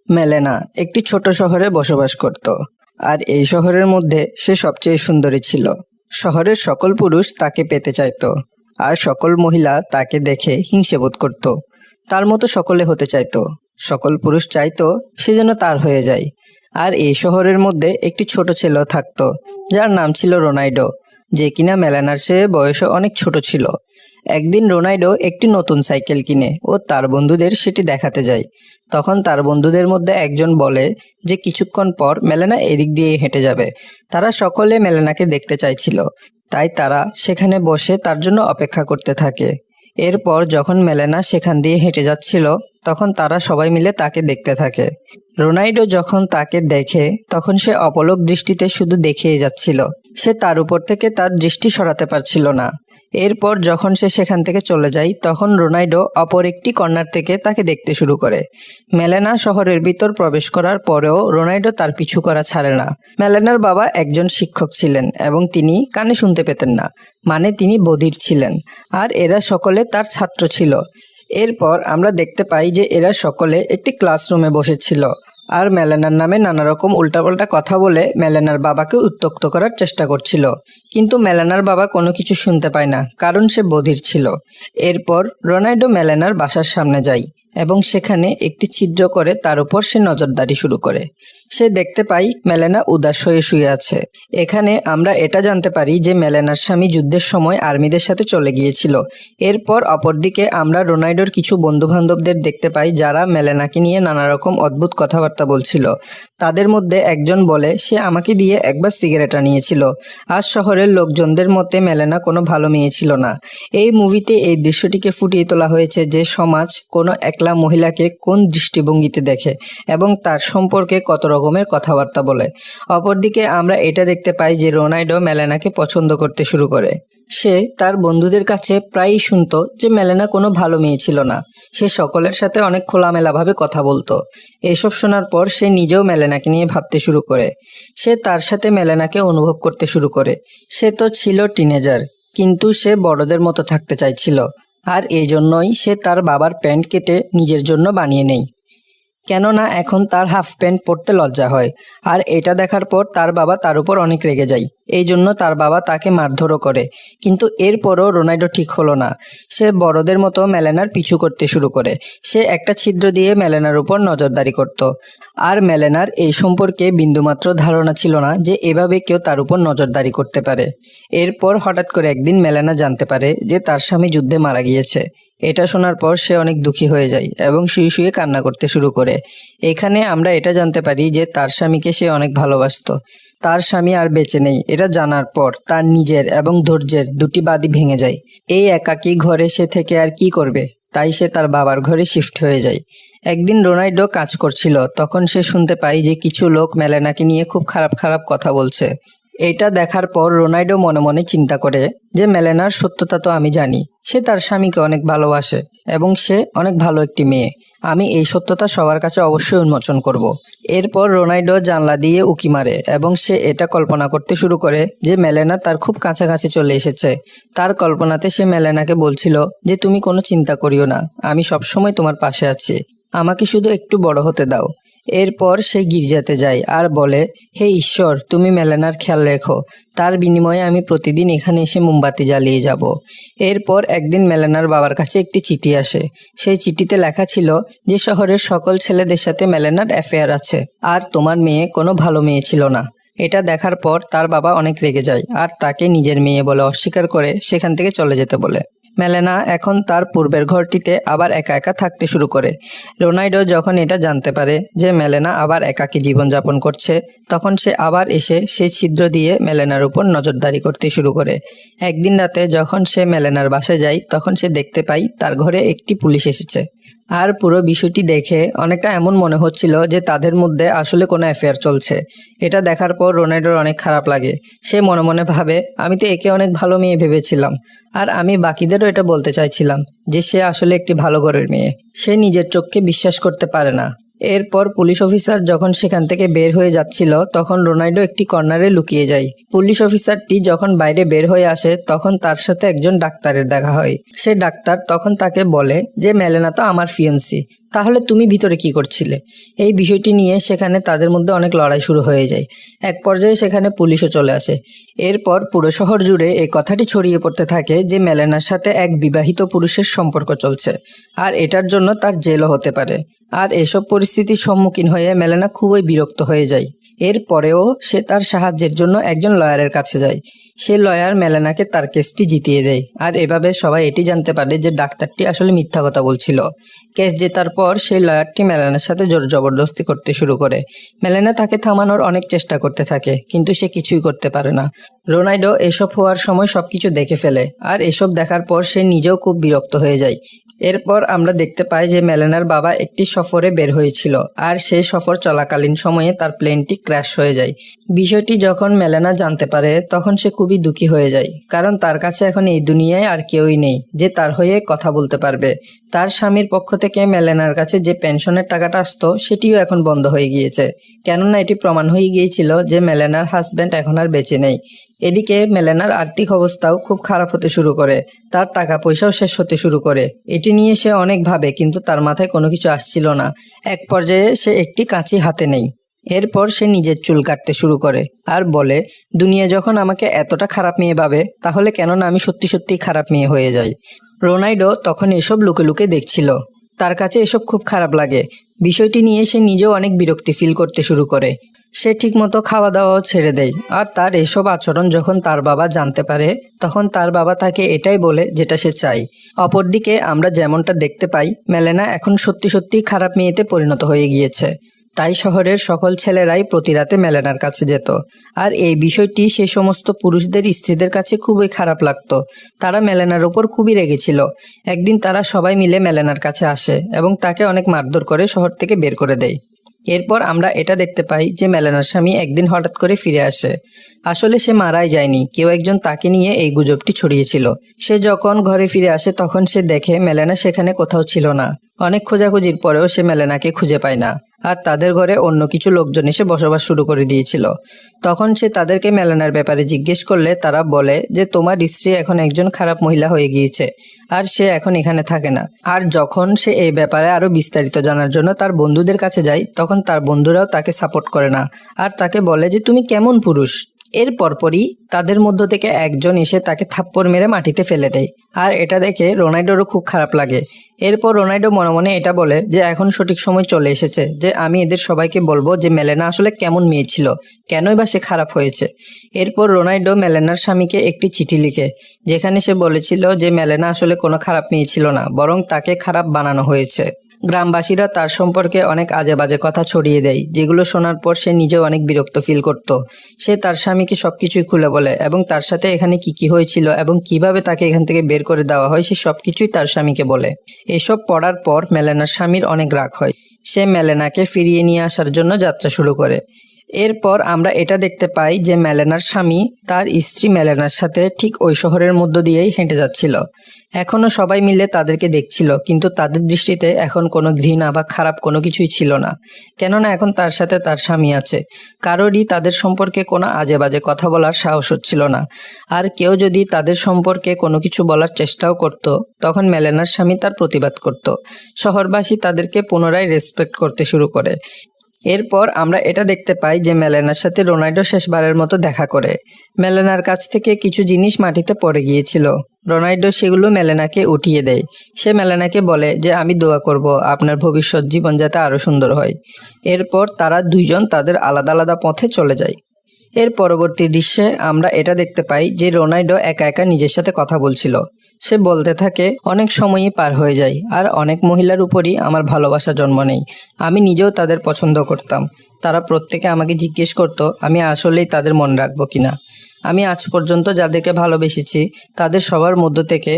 Melaena একটি ছোট শহরে বসবাস করত। আর এই শহরের মধ্যে সে সবচেয়ে সুন্দরী ছিল। শহরের সকল পুরুষ তাকে পেতে চাইতো, আর সকল মহিলা তাকে দেখে হিংসে বোধ করত। তার মতো সকলে হতে চাইতো। সকল পুরুষ চাইতো সে যেন তার হয়ে যায়। আর এই শহরের মধ্যে একটি ছোট ছেলেও থাকতো, যার নাম ছিল রোনাল্ডো, যে কিনা মেলেনার চেয়ে বয়সে অনেক ছোট ছিল। একদিন রোনাল্ডো একটি নতুন সাইকেল কিনে ও তার বন্ধুদের সেটি দেখাতে যায়। তখন তার বন্ধুদের মধ্যে একজন বলে যে কিছুক্ষণ পর মেলেনা এদিক দিয়ে হেঁটে যাবে। তারা সকলে মেলেনাকে দেখতে চাইছিল, তাই তারা সেখানে বসে তার জন্য অপেক্ষা করতে থাকে। এরপর যখন মেলেনা সেখান দিয়ে হেঁটে যাচ্ছিল, তখন তারা সবাই মিলে তাকে দেখতে থাকে। রোনাল্ডো যখন তাকে দেখে তখন সে অপলক দৃষ্টিতে শুধু দেখেই যাচ্ছিল। সে তার উপর থেকে তার দৃষ্টি সরাতে পারছিল না। এরপর যখন সে সেখান থেকে চলে যায়, তখন রোনাল্ডো অপর একটি কর্নার থেকে তাকে দেখতে শুরু করে। মেলেনা শহরের ভিতর প্রবেশ করার পরেও রোনাল্ডো তার পিছু করা ছাড়ে না। মেলেনার বাবা একজন শিক্ষক ছিলেন এবং তিনি কানে শুনতে পেতেন না, মানে তিনি বধির ছিলেন। আর এরা সকলে তার ছাত্র ছিল। এরপর আমরা দেখতে পাই যে এরা সকলে একটি ক্লাসরুমে বসেছিল আর মেলেনার নামে নানা রকম উল্টাপাল্টা কথা বলে মেলেনার বাবাকে উত্ত্যক্ত করার চেষ্টা করছিল। কিন্তু মেলেনার বাবা কোনো কিছু শুনতে পায় না, কারণ সে বধির ছিল। এরপর রোনাল্ডো মেলেনার বাসার সামনে যায় এবং সেখানে একটি ছিদ্র করে তার উপর সে নজরদারি শুরু করে। সে দেখতে পাই মেলেনা উদাস হয়ে শুয়ে আছে। এখানে আমরা এটা জানতে পারি যে মেলেনার স্বামী যুদ্ধের সময় আর্মিদের সাথে চলে গিয়েছিল। এরপর অপরদিকে আমরা রোনাল্ডোর কিছু বন্ধু বান্ধবদের দেখতে পাই, যারা মেলেনাকে নিয়ে নানা রকম অদ্ভুত কথাবার্তা বলছিল। তাদের মধ্যে একজন বলে সে আমাকে দিয়ে একবার সিগারেট আনিয়েছিল। আর শহরের লোকজনদের মতে মেলেনা কোনো ভালো মেয়ে ছিল না। এই মুভিতে এই দৃশ্যটিকে ফুটিয়ে তোলা হয়েছে যে সমাজ কোনো একলা মহিলাকে কোন দৃষ্টিভঙ্গিতে দেখে এবং তার সম্পর্কে কত রকমের কথাবার্তা বলে। অপরদিকে আমরা এটা দেখতে পাই যে রোনাল্ডো মেলেনাকে পছন্দ করতে শুরু করে। সে তার বন্ধুদের কাছে প্রায়ই শুনতো যে মেলেনা কোনো ভালো মেয়ে ছিল না। সে সকলের সাথে অনেক খোলামেলাভাবে কথা বলতো। এসব শোনার পর সে নিজেও মেলেনাকে নিয়ে ভাবতে শুরু করে। সে তার সাথে মেলেনাকে অনুভব করতে শুরু করে। সে তো ছিল টিনেজার, কিন্তু সে বড়দের মতো থাকতে চাইছিল। আর এই জন্যই সে তার বাবার প্যান্ট কেটে নিজের জন্য বানিয়ে নেয়, কেননা এখন তার হাফ প্যান্ট পরতে লজ্জা হয়। আর এটা দেখার পর তার বাবা তার উপর অনেক রেগে যায়। এই জন্য তার বাবা তাকে মারধরও করে। কিন্তু এরপরও রোনাল্ডো ঠিক হলো না। সে বড়দের মতো মেলেনার পিছু করতে শুরু করে। সে একটা ছিদ্র দিয়ে মেলেনার উপর নজরদারি করত। আর মেলেনার এই সম্পর্কে বিন্দুমাত্র ধারণা ছিল না যে এভাবে কেউ তার উপর নজরদারি করতে পারে। এরপর হঠাৎ করে একদিন মেলেনা জানতে পারে যে তার স্বামী যুদ্ধে মারা গিয়েছে। এটা শোনার পর সে অনেক দুঃখী হয়ে যায় এবং শুয়ে শুয়ে কান্না করতে শুরু করে। এখানে আমরা এটা জানতে পারি যে তার স্বামীকে সে অনেক ভালোবাসতো। তার স্বামী আর বেঁচে নেই এটা জানার পর তার নিজের এবং ধৈর্যের দুটি বাঁধই ভেঙে যায়। এই একাকী ঘরে সে থেকে আর কি করবে, তাই সে তার বাবার ঘরে শিফট হয়ে যায়। একদিন রোনাল্ডো কাজ করছিল, তখন সে শুনতে পায় যে কিছু লোক মেলেনাকে নিয়ে খুব খারাপ খারাপ কথা বলছে। এটা দেখার পর রোনাল্ডো মনে মনে চিন্তা করে যে মেলেনার সত্যতা তো আমি জানি, সে তার স্বামীকে অনেক ভালোবাসে এবং সে অনেক ভালো একটি মেয়ে। আমি এই সত্যতা সবার কাছে অবশ্যই উন্মোচন করব। এরপর রোনাল্ডো জানলা দিয়ে উঁকি মারে এবং সে এটা কল্পনা করতে শুরু করে যে মেলেনা তার খুব কাছাকাছি চলে এসেছে। তার কল্পনাতে সে মেলেনাকে বলছিল যে তুমি কোনো চিন্তা করিও না, আমি সবসময় তোমার পাশে আছি, আমাকে শুধু একটু বড় হতে দাও। এরপর সে গির্জাতে যায় আর বলে, হে ঈশ্বর, তুমি মেলেনার খেয়াল রেখো, তার বিনিময়ে আমি প্রতিদিন এখানে এসে মোমবাতি জ্বালিয়ে যাব। এরপর একদিন মেলেনার বাবার কাছে একটি চিঠি আসে। সেই চিঠিতে লেখা ছিল যে শহরের সকল ছেলেদের সাথে মেলেনার অ্যাফেয়ার আছে, আর তোমার মেয়ে কোনো ভালো মেয়ে ছিল না। এটা দেখার পর তার বাবা অনেক রেগে যায় আর তাকে নিজের মেয়ে বলে অস্বীকার করে সেখান থেকে চলে যেতে বলে। মেলেনা এখন তার পূর্বের ঘরটিতে আবার একা একা থাকতে শুরু করে। রোনাল্ডো যখন এটা জানতে পারে যে মেলেনা আবার একাকী জীবনযাপন করছে, তখন সে আবার এসে সেই ছিদ্র দিয়ে মেলেনার উপর নজরদারি করতে শুরু করে। একদিন রাতে যখন সে মেলেনার বাসায় যায়, তখন সে দেখতে পায় তার ঘরে একটি পুলিশ এসেছে। আর পুরো বিষয়টি দেখে অনেকটা এমন মনে হচ্ছিল যে তাদের মধ্যে আসলে কোনো অ্যাফেয়ার চলছে। এটা দেখার পর রোনাল্ডোর অনেক খারাপ লাগে। সে মনে মনে ভাবে, আমি তো একে অনেক ভালো মেয়ে ভেবেছিলাম, আর আমি বাকিদেরও এটা বলতে চাইছিলাম যে সে আসলে একটি ভালো ঘরের মেয়ে। সে নিজের চোখকে বিশ্বাস করতে পারে না। এরপর পুলিশ অফিসার যখন সেখান থেকে বের হয়ে যাচ্ছিল তখন রোনাল্ডো একটি কর্নারে লুকিয়ে যায়। পুলিশ অফিসারটি যখন বাইরে বের হয়ে আসে তখন তার সাথে একজন ডাক্তারের দেখা হয়। সে ডাক্তার তখন তাকে বলে যে মেলেনা তো আমার ফিয়ন্সি, তাহলে তুমি ভিতরে কি করছিলে? এই বিষয়টি নিয়ে সেখানে তাদের মধ্যে অনেক লড়াই শুরু হয়ে যায়। এক পর্যায়ে সেখানে পুলিশও চলে আসে। এরপর পুরো শহর জুড়ে এই কথাটি ছড়িয়ে পড়তে থাকে যে মেলেনার সাথে এক বিবাহিত পুরুষের সম্পর্ক চলছে, আর এটার জন্য তার জেলও হতে পারে। আর এসব পরিস্থিতির সম্মুখীন হয়ে মেলেনা খুবই বিরক্ত হয়ে যায়। এরপরেও সে তার সাহায্যের জন্য একজন লয়ারের কাছে যায়। সে লয়ার মেলেনাকে তার কেসটি জিতিয়ে দেয়, আর এভাবে সবাই এটি জানতে পারে যে ডাক্তারটি আসলে মিথ্যা কথা বলছিল। কেস জেতার পর সেই লয়ারটি মেলেনার সাথে জোর জবরদস্তি করতে শুরু করে। মেলেনা তাকে থামানোর অনেক চেষ্টা করতে থাকে, কিন্তু সে কিছুই করতে পারে না। রোনাল্ডো এসব হওয়ার সময় সবকিছু দেখে ফেলে, আর এসব দেখার পর সে নিজেও খুব বিরক্ত হয়ে যায়। এরপর আমরা দেখতে পাই যে মেলেনার বাবা একটি সফরে বের হয়েছিল, আর সেই সফর চলাকালীন সময়ে তার প্লেনটি ক্র্যাশ হয়ে যায়। বিষয়টি যখন মেলেনা জানতে পারে তখন সে খুবই দুঃখী হয়ে যায়, কারণ তার কাছে এখন এই দুনিয়ায় আর কেউই নেই যে তার হয়ে কথা বলতে পারবে। তার স্বামীর পক্ষ থেকে মেলেনার কাছে যে পেনশনের টাকাটা আসতো সেটিও এখন বন্ধ হয়ে গিয়েছে, কেননা এটি প্রমাণ হয়ে গিয়েছিল যে মেলেনার হাজব্যান্ড এখন আর বেঁচে নেই। এদিকে মেলেনার আর্থিক অবস্থাও খুব খারাপ হতে শুরু করে, তার টাকা পয়সাও শেষ হতে শুরু করে। এটি নিয়ে সে অনেক ভাবে, কিন্তু তার মাথায় কোনো কিছু আসছিল না। এক পর্যায়ে সে একটি কাঁচি হাতে নেয়। এরপর সে নিজের চুল কাটতে শুরু করে আর বলে, দুনিয়া যখন আমাকে এতটা খারাপ মেয়ে ভাবে, তাহলে কেন না আমি সত্যি সত্যি খারাপ মেয়ে হয়ে যাই। রোনাল্ডো তখন এসব লুকে লুকে দেখছিল। তার কাছে এসব খুব খারাপ লাগে। বিষয়টি নিয়ে সে নিজেও অনেক বিরক্তি ফিল করতে শুরু করে। সে ঠিকমতো খাওয়া দাওয়াও ছেড়ে দেয়, আর তার এসব আচরণ যখন তার বাবা জানতে পারে তখন তার বাবা তাকে এটাই বলে যেটা সে চায়। অপরদিকে আমরা যেমনটা দেখতে পাই, মেলেনা এখন সত্যি সত্যি খারাপ মেয়েতে পরিণত হয়ে গিয়েছে। তাই শহরের সকল ছেলেরাই প্রতি রাতে মেলেনার কাছে যেত, আর এই বিষয়টি সেই সমস্ত পুরুষদের স্ত্রীদের কাছে খুবই খারাপ লাগতো। তারা মেলেনার ওপর খুবই রেগেছিল। একদিন তারা সবাই মিলে মেলেনার কাছে আসে এবং তাকে অনেক মারধর করে শহর থেকে বের করে দেয়। এরপর আমরা এটা দেখতে পাই যে মেলেনার স্বামী একদিন হঠাৎ করে ফিরে আসে। আসলে সে মারাই যায়নি, কেউ একজন তাকে নিয়ে এই গুজবটি ছড়িয়েছিল। সে যখন ঘরে ফিরে আসে তখন সে দেখে মেলেনা সেখানে কোথাও ছিল না। অনেক খোঁজাখুঁজির পরেও সে মেলেনাকে খুঁজে পায় না, আর তাদের ঘরে অন্য কিছু লোকজন এসে বসবাস শুরু করে দিয়েছিল। তখন সে তাদেরকে মেলেনার ব্যাপারে জিজ্ঞেস করলে তারা বলে যে তোমার স্ত্রী এখন একজন খারাপ মহিলা হয়ে গিয়েছে, আর সে এখন এখানে থাকে না। আর যখন সে এই ব্যাপারে আরো বিস্তারিত জানার জন্য তার বন্ধুদের কাছে যায় তখন তার বন্ধুরাও তাকে সাপোর্ট করে না, আর তাকে বলে যে তুমি কেমন পুরুষ। এর পরপরই তাদের মধ্য থেকে একজন এসে তাকে থাপ্পড় মেরে মাটিতে ফেলে দেয়, আর এটা দেখে রোনাল্ডোরও খুব খারাপ লাগে। এরপর রোনাল্ডো মনে মনে এটা বলে যে এখন সঠিক সময় চলে এসেছে যে আমি এদের সবাইকে বলবো যে মেলেনা আসলে কেমন মেয়ে ছিল, কেনই বা সে খারাপ হয়েছে। এরপর রোনাল্ডো মেলেনার স্বামীকে একটি চিঠি লিখে, যেখানে সে বলেছিল যে মেলেনা আসলে কোনো খারাপ মেয়ে ছিল না, বরং তাকে খারাপ বানানো হয়েছে। গ্রামবাসীরা তার সম্পর্কে অনেক আজে বাজে কথা ছড়িয়ে দেয়, যেগুলো শোনার পর সে নিজেও অনেক বিরক্ত ফিল করত। সে তার স্বামীকে সবকিছুই খুলে বলে এবং তার সাথে এখানে কি হয়েছিল এবং কিভাবে তাকে এখান থেকে বের করে দেওয়া হয় সে সবকিছুই তার স্বামীকে বলে। এসব পড়ার পর মেলেনার স্বামীর অনেক রাগ হয়। সে মেলেনাকে ফিরিয়ে নিয়ে আসার জন্য যাত্রা শুরু করে। এরপর আমরা এটা দেখতে পাই যে মেলেনার স্বামী তার স্ত্রী মেলেনার সাথে ঠিক ওই শহরের মধ্য দিয়েই হেঁটে যাচ্ছিল। এখনও সবাই মিলে তাদেরকে দেখছিল, কিন্তু তাদের দৃষ্টিতে এখন কোনো ঘৃণা বা খারাপ কোনো কিছুই ছিল না, কেননা এখন তার সাথে তার স্বামী আছে। কারোরই তাদের সম্পর্কে কোনো আজে বাজে কথা বলার সাহস হচ্ছিল না। আর কেউ যদি তাদের সম্পর্কে কোনো কিছু বলার চেষ্টাও করত তখন মেলেনার স্বামী তার প্রতিবাদ করত। শহরবাসী তাদেরকে পুনরায় রেসপেক্ট করতে শুরু করে। এরপর আমরা এটা দেখতে পাই যে মেলেনার সাথে রোনাল্ডো শেষবারের মতো দেখা করে। মেলেনার কাছ থেকে কিছু জিনিস মাটিতে পড়ে গিয়েছিল। রোনাল্ডো সেগুলো মেলেনাকে উঠিয়ে দেয়। সে মেলেনাকে বলে যে আমি দোয়া করব আপনার ভবিষ্যৎ জীবন যাতে আরও সুন্দর হয়। এরপর তারা দুইজন তাদের আলাদা আলাদা পথে চলে যায়। এর পরবর্তী দৃশ্যে আমরা এটা দেখতে পাই যে রোনাল্ডো একা একা নিজের সাথে কথা বলছিল। সে বলতে থাকে, অনেক সময়ই পার হয়ে যায় আর অনেক মহিলার উপরই আমার ভালোবাসা জন্ম নেই। আমি নিজেও তাদের পছন্দ করতাম। তারা প্রত্যেকে আমাকে জিজ্ঞেস করতো আমি আসলেই তাদের মনে রাখবো কিনা। আমি আজ পর্যন্ত যাদেরকে ভালোবেসেছি তাদের সবার মধ্য থেকে